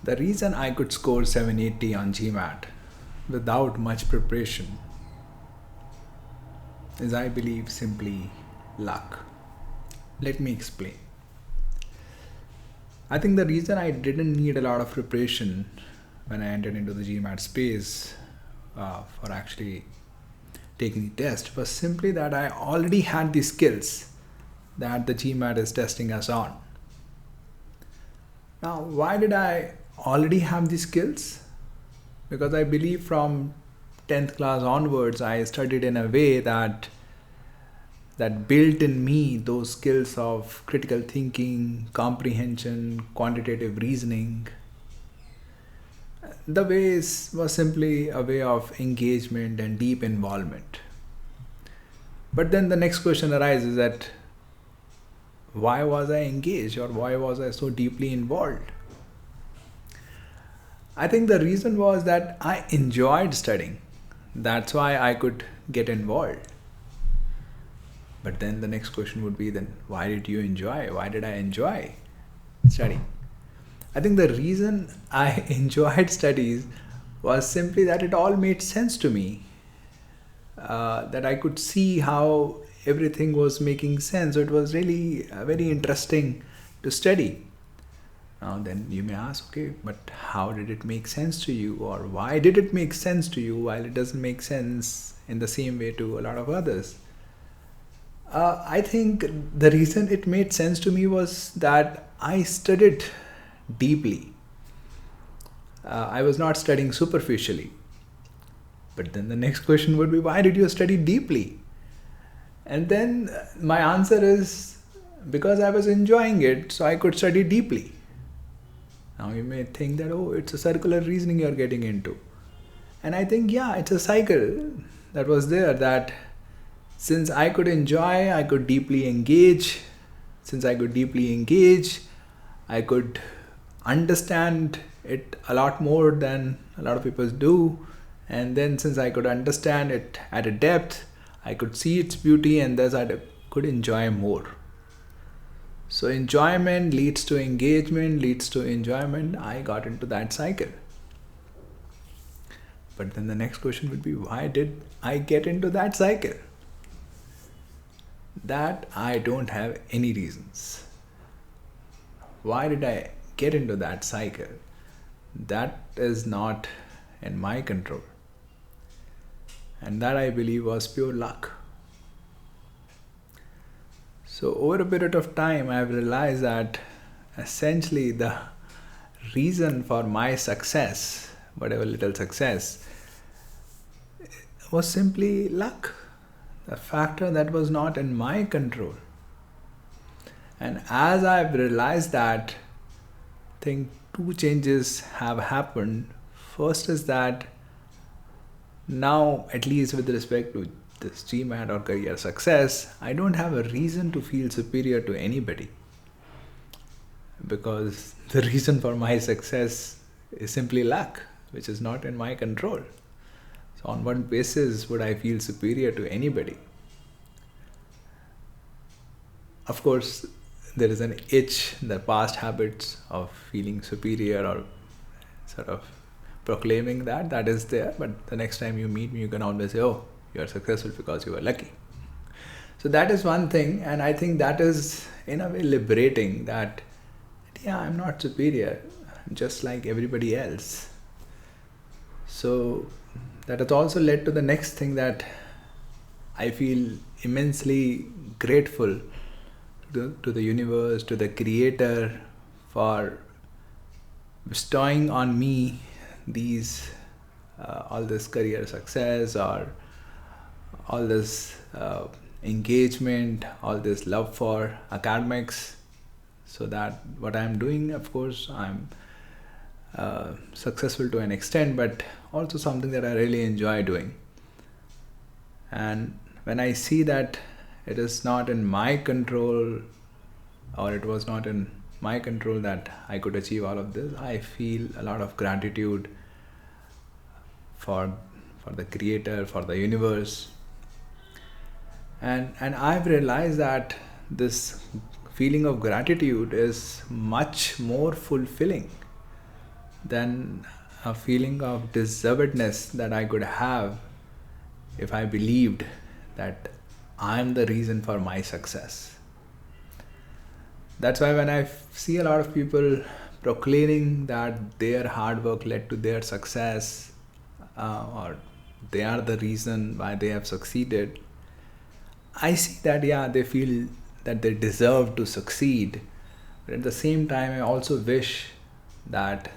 The reason I could score 780 on GMAT without much preparation is, I believe, simply luck. Let me explain. I think the reason I didn't need a lot of preparation when I entered into the GMAT space for actually taking the test was simply that I already had the skills that the GMAT is testing us on. Now, why did I already have the skills? Because I believe from 10th class onwards, I studied in a way that built in me those skills of critical thinking, comprehension, quantitative reasoning. The ways was simply a way of engagement and deep involvement. But then the next question arises that why was I engaged, or why was I so deeply involved? I think the reason was that I enjoyed studying. That's why I could get involved. But then the next question would be, then why did you enjoy? Why did I enjoy studying? I think the reason I enjoyed studies was simply that it all made sense to me. That I could see how everything was making sense. So it was really very interesting to study. Now then you may ask, okay, but how did it make sense to you? Or why did it make sense to you while it doesn't make sense in the same way to a lot of others? I think the reason it made sense to me was that I studied deeply. I was not studying superficially. But then the next question would be, why did you study deeply? And then my answer is, because I was enjoying it, so I could study deeply. Now you may think that, oh, it's a circular reasoning you're getting into. And I think, yeah, it's a cycle that was there, that since I could enjoy, I could deeply engage. Since I could deeply engage, I could understand it a lot more than a lot of people do. And then since I could understand it at a depth, I could see its beauty, and thus I could enjoy more. So enjoyment leads to engagement, leads to enjoyment. I got into that cycle. But then the next question would be, why did I get into that cycle? That I don't have any reasons. Why did I get into that cycle? That is not in my control. And that, I believe, was pure luck. So over a period of time, I've realized that essentially the reason for my success, whatever little success, was simply luck. A factor that was not in my control. And as I've realized that, I think two changes have happened. First is that now, at least with respect to this GMAT or career success, I don't have a reason to feel superior to anybody. Because the reason for my success is simply luck, which is not in my control. So on what basis would I feel superior to anybody? Of course, there is an itch, the past habits of feeling superior or sort of proclaiming that is there. But the next time you meet me, you can always say, oh, you are successful because you were lucky. So that is one thing. And I think that is in a way liberating, that, yeah, I'm not superior, I'm just like everybody else. So that has also led to the next thing, that I feel immensely grateful to the universe, to the creator, for bestowing on me these all this career success, or all this engagement, all this love for academics. So that what I'm doing, of course, I'm successful to an extent, but also something that I really enjoy doing. And when I see that it is not in my control, or it was not in my control that I could achieve all of this, I feel a lot of gratitude for the creator, for the universe. And I've realized that this feeling of gratitude is much more fulfilling. than a feeling of deservedness that I could have if I believed that I'm the reason for my success. That's why when I see a lot of people proclaiming that their hard work led to their success, or they are the reason why they have succeeded, I see that, yeah, they feel that they deserve to succeed. But at the same time, I also wish that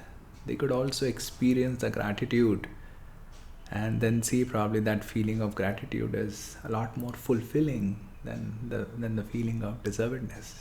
they could also experience the gratitude, and then see probably that feeling of gratitude is a lot more fulfilling than the feeling of deservedness.